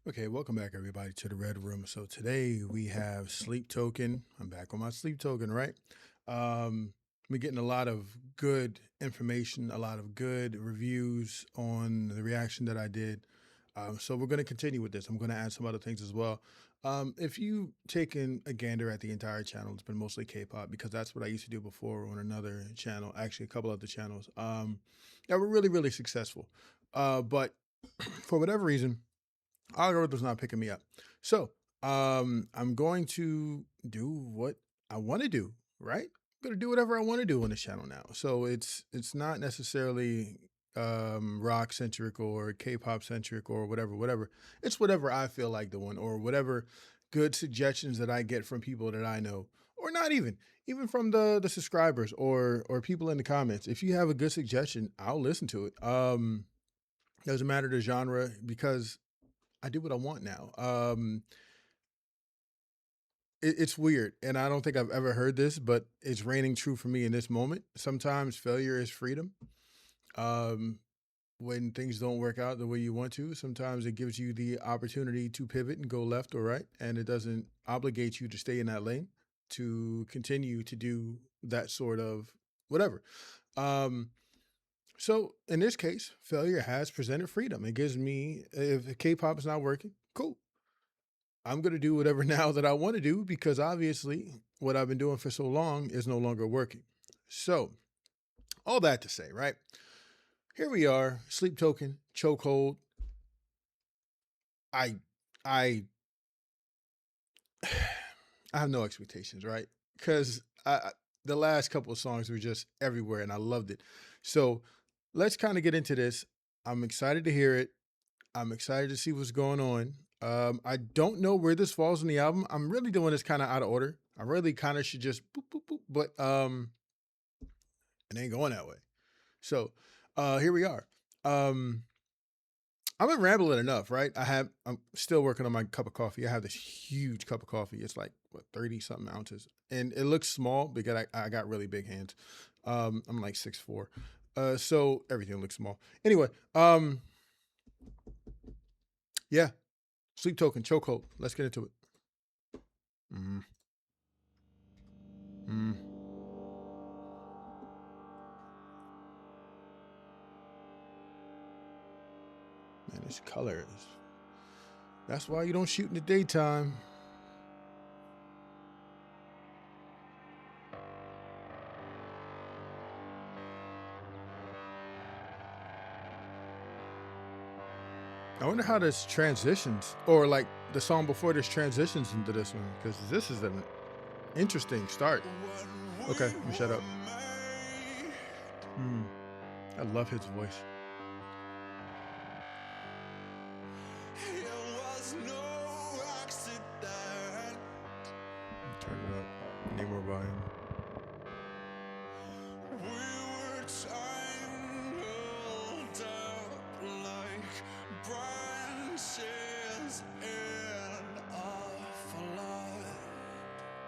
Okay, welcome back everybody to the Red Room. So today we have Sleep Token. I'm back on my Sleep Token, right? We're getting a lot of good information, a lot of good reviews on the reaction that I did. So we're going to continue with this. I'm going to add some other things as well. If you taken a gander at the entire channel, it's been mostly K-pop because that's what I used to do before on another channel, actually a couple other channels that were really, really successful. But for whatever reason, algorithm's not picking me up. So I'm going to do what I want to do, right? I'm gonna do whatever I want to do on this channel now. So it's not necessarily rock centric or K-pop centric or whatever. It's whatever I feel like doing or whatever good suggestions that I get from people that I know, or not even from the subscribers or people in the comments. If you have a good suggestion, I'll listen to it. Doesn't matter the genre because I do what I want now. It's weird, and I don't think I've ever heard this, but it's raining true for me in this moment. Sometimes failure is freedom. Um, when things don't work out the way you want to, sometimes it gives you the opportunity to pivot and go left or right, and it doesn't obligate you to stay in that lane to continue to do that sort of whatever. Um, so in this case, failure has presented freedom. It gives me, if K-pop is not working, cool. I'm going to do whatever now that I want to do because obviously what I've been doing for so long is no longer working. So, all that to say, right? Here we are, Sleep Token, Chokehold. I I I have no expectations, right? Cuz the last couple of songs were just everywhere and I loved it. So, let's kind of get into this. I'm excited to hear it. I'm excited to see what's going on. I don't know where this falls in the album. I'm really doing this kind of out of order. I really kind of should just boop, boop, boop, but it ain't going that way. So here we are. I've been rambling enough, right? I'm still working on my cup of coffee. I have this huge cup of coffee. It's like what 30 something ounces. And it looks small because I got really big hands. I'm like 6'4". So everything looks small. Anyway, yeah, Sleep Token, Chokehold. Let's get into it. Mm. Mm. Man, this color is. That's why you don't shoot in the daytime. I wonder how this transitions, or like the song before this transitions into this one, because this is an interesting start. Okay, let me shut up. I love his voice. Turn it up. Need more volume.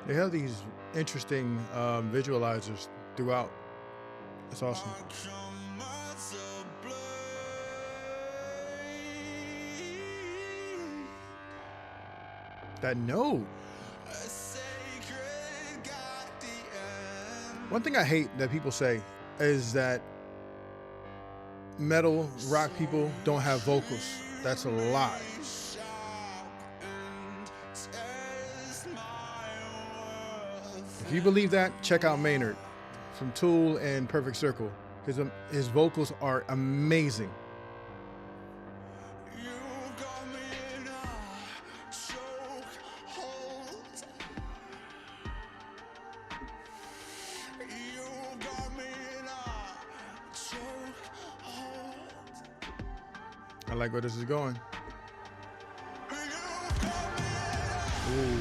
They have these interesting visualizers throughout. It's awesome. That note. One thing I hate that people say is that metal rock people don't have vocals. That's a lie. If you believe that, check out Maynard from Tool and Perfect Circle. His vocals are amazing. I like where this is going. Ooh.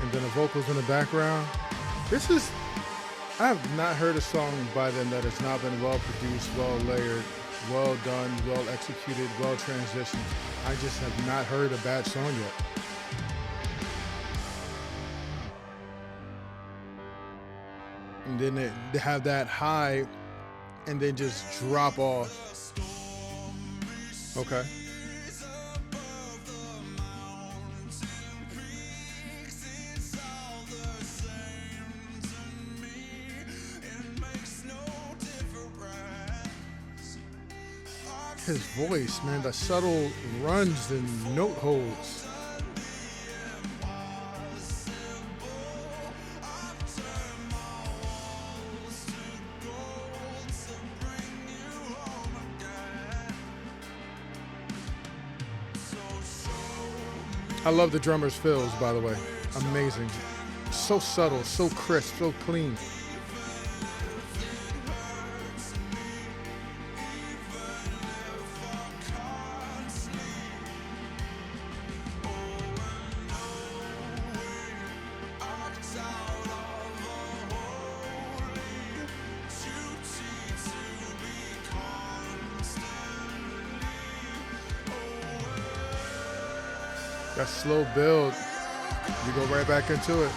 And then the vocals in the background. I have not heard a song by them that has not been well produced, well layered, well done, well executed, well transitioned. I just have not heard a bad song yet. And then they have that high and then just drop off. Okay. His voice, man, the subtle runs and note holds. I love the drummer's fills, by the way. Amazing. So subtle, so crisp, so clean. That slow build, you go right back into it.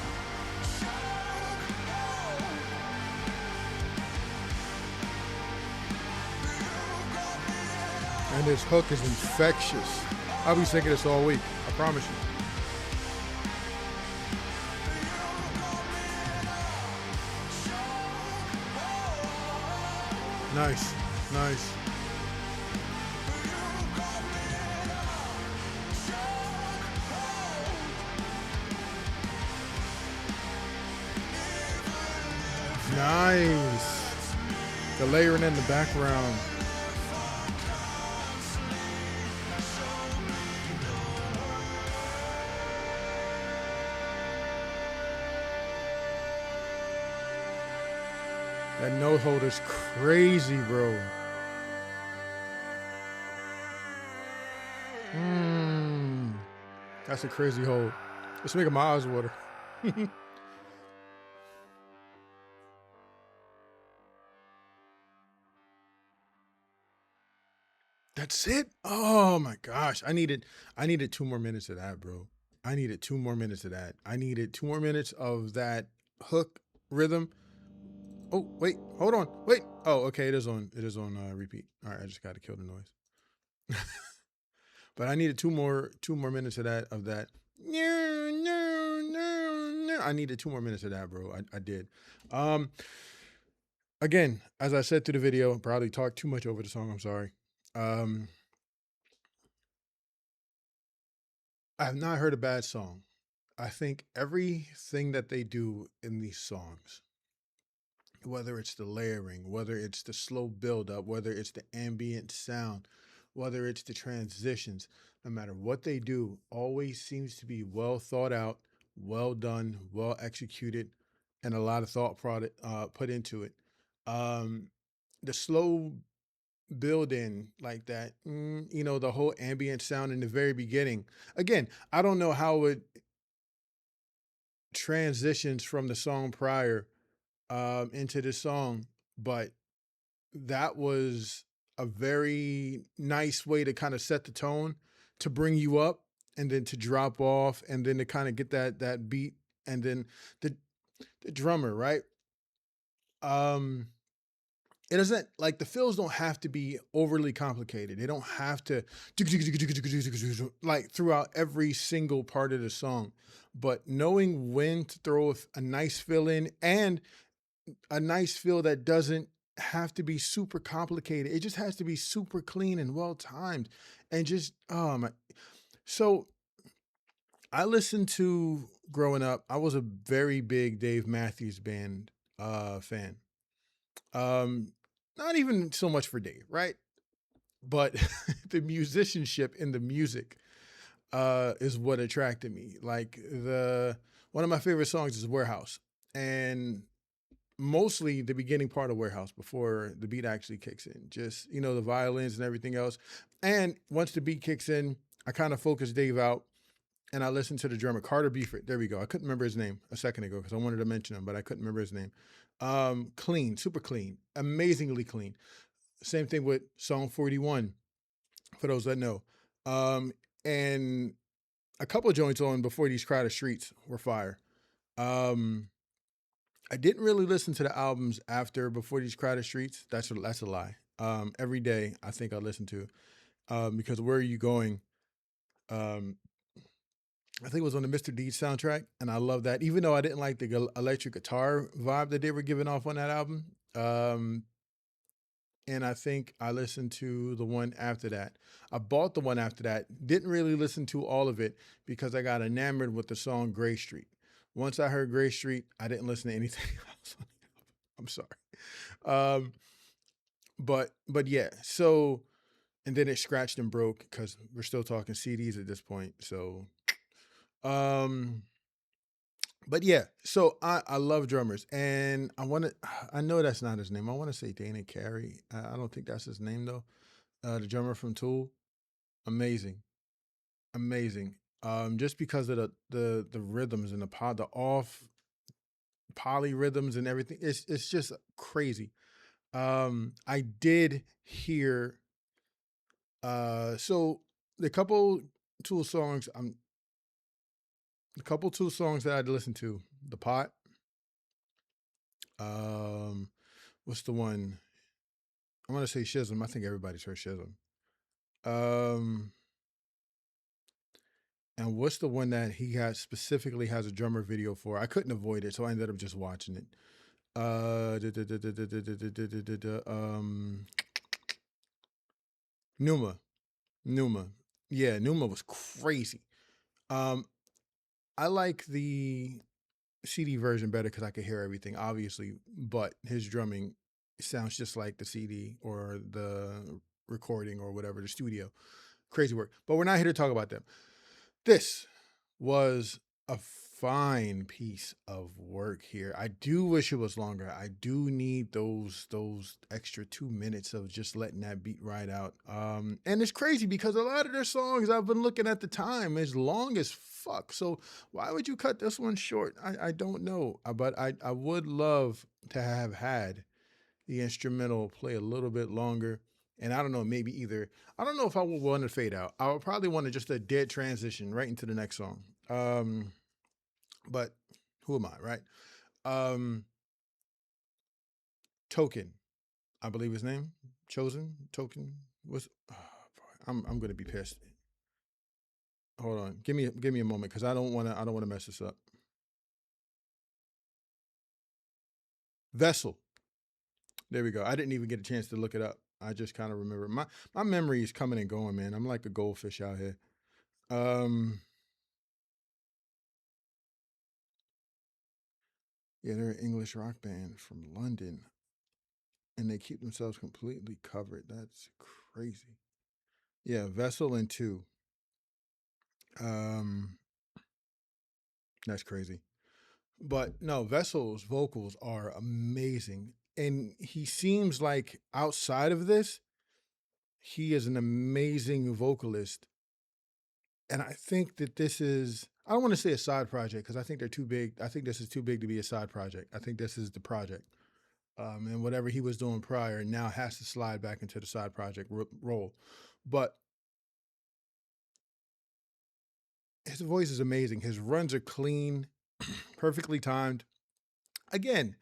And this hook is infectious. I'll be singing this all week, I promise you. Nice, nice. Nice. The layering in the background. That note holder's crazy, bro. That's a crazy hold. It's making my eyes water. That's it. Oh my gosh. I needed 2 more minutes of that, bro. I needed 2 more minutes of that. I needed 2 more minutes of that hook rhythm. Oh, wait, hold on. Wait. Oh, okay. It is on repeat. All right, I just gotta kill the noise. But I needed two more minutes of that. No, no, no, no. I needed 2 more minutes of that, bro. I did. Um, Again, as I said through the video, probably talked too much over the song. I'm sorry. Um, I have not heard a bad song. I think everything that they do in these songs, whether it's the layering, whether it's the slow build up, whether it's the ambient sound, whether it's the transitions, no matter what they do, always seems to be well thought out, well done, well executed, and a lot of thought product put into it. Um, the slow build in like that, the whole ambient sound in the very beginning. Again, I don't know how it transitions from the song prior into this song, but that was a very nice way to kind of set the tone, to bring you up and then to drop off and then to kind of get that beat and then the the drummer, right? Um it doesn't, like, the fills don't have to be overly complicated. They don't have to like throughout every single part of the song. But knowing when to throw a nice fill in and a nice feel that doesn't have to be super complicated. It just has to be super clean and well timed and just so I listened to growing up, I was a very big Dave Matthews Band fan. Um Not even so much for Dave, right? But the musicianship in the music is what attracted me. Like the one of my favorite songs is Warehouse. And mostly the beginning part of Warehouse before the beat actually kicks in. Just, the violins and everything else. And once the beat kicks in, I kind of focus Dave out and I listen to the drummer, Carter Beeford. There we go. I couldn't remember his name a second ago because I wanted to mention him, but I couldn't remember his name. Clean, super clean, amazingly clean. Same thing with song 41, for those that know. Um, and a couple of joints on Before These Crowded Streets were fire. Um, I didn't really listen to the albums after Before These Crowded Streets. That's a lie. Every day I think I listen to, because Where Are You Going? Um, I think it was on the Mr. Deeds soundtrack, and I love that. Even though I didn't like the electric guitar vibe that they were giving off on that album, and I think I listened to the one after that. I bought the one after that. Didn't really listen to all of it because I got enamored with the song Gray Street. Once I heard Gray Street, I didn't listen to anything else on the album. I'm sorry. Um, but yeah. So and then it scratched and broke because we're still talking CDs at this point. So um but yeah, so I love drummers, and I know that's not his name. I want to say Dana Carey. I don't think that's his name though. The drummer from Tool, amazing, amazing. Just because of the rhythms and the off poly rhythms and everything, it's just crazy. I did hear so the couple Tool songs. The couple Tool songs that I'd listen to. The Pot. Um, what's the one? I want to say Schism. I think everybody's heard Schism. Um, and what's the one that he has specifically has a drummer video for? I couldn't avoid it, so I ended up just watching it. Numa, Numa, yeah, Numa was crazy. Um, I like the CD version better because I could hear everything, obviously, but his drumming sounds just like the CD or the recording or whatever, the studio. Crazy work. But we're not here to talk about them. This was a fine piece of work here. I do wish it was longer. I do need those extra 2 minutes of just letting that beat ride out. And it's crazy because a lot of their songs I've been looking at the time is long as fuck. So why would you cut this one short? I don't know. But I would love to have had the instrumental play a little bit longer. And I don't know, maybe either. I don't know if I would want to fade out. I would probably want to just a dead transition right into the next song. But who am I, right? Um, Token, I believe his name. Chosen Token. What's? Oh, I'm gonna be pissed. Hold on, give me a moment because I don't wanna mess this up. Vessel. There we go. I didn't even get a chance to look it up. I just kind of remember my memory is coming and going, man. I'm like a goldfish out here. Um, yeah, they're an English rock band from London, and they keep themselves completely covered. That's crazy. Yeah, Vessel and Two. Um, that's crazy. But no, Vessel's vocals are amazing. And he seems like outside of this, he is an amazing vocalist. And I think that this is, I don't want to say a side project because I think they're too big. I think this is too big to be a side project. I think this is the project. And whatever he was doing prior now has to slide back into the side project role. But his voice is amazing. His runs are clean, perfectly timed. Again,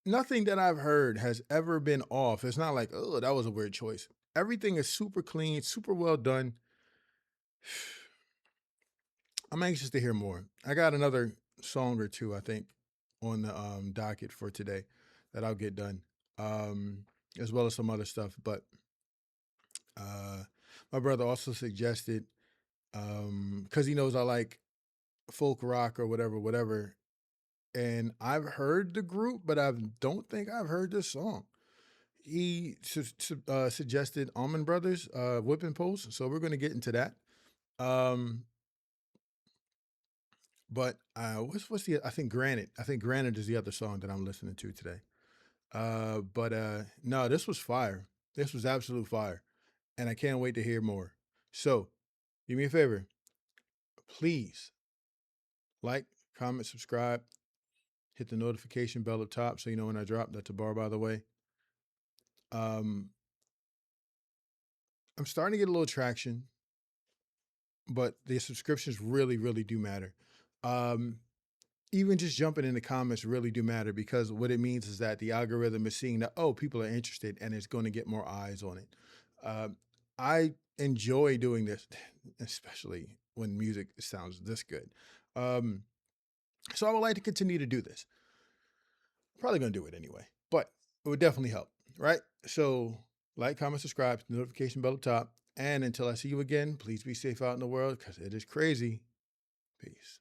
nothing that I've heard has ever been off. It's not like, oh, that was a weird choice. Everything is super clean, super well done. I'm anxious to hear more. I got another song or two, I think, on the docket for today that I'll get done, um, as well as some other stuff. But uh, my brother also suggested, because he knows I like folk rock or whatever, whatever. And I've heard the group, but I don't think I've heard this song. He suggested Almond Brothers, Whipping Post. So we're going to get into that. Um, but what's the? I think Granite. I think Granite is the other song that I'm listening to today. But no, this was fire. This was absolute fire, and I can't wait to hear more. So, do me a favor, please like, comment, subscribe, hit the notification bell up top so you know when I drop. That's a bar, by the way. Um, I'm starting to get a little traction, but the subscriptions really, really do matter. Um, Even just jumping in the comments really do matter because what it means is that the algorithm is seeing that, oh, people are interested and it's going to get more eyes on it. Um, I enjoy doing this, especially when music sounds this good. Um, so I would like to continue to do this. Probably going to do it anyway, but it would definitely help, right? So like, comment, subscribe, notification bell up top. And until I see you again, please be safe out in the world because it is crazy. Peace.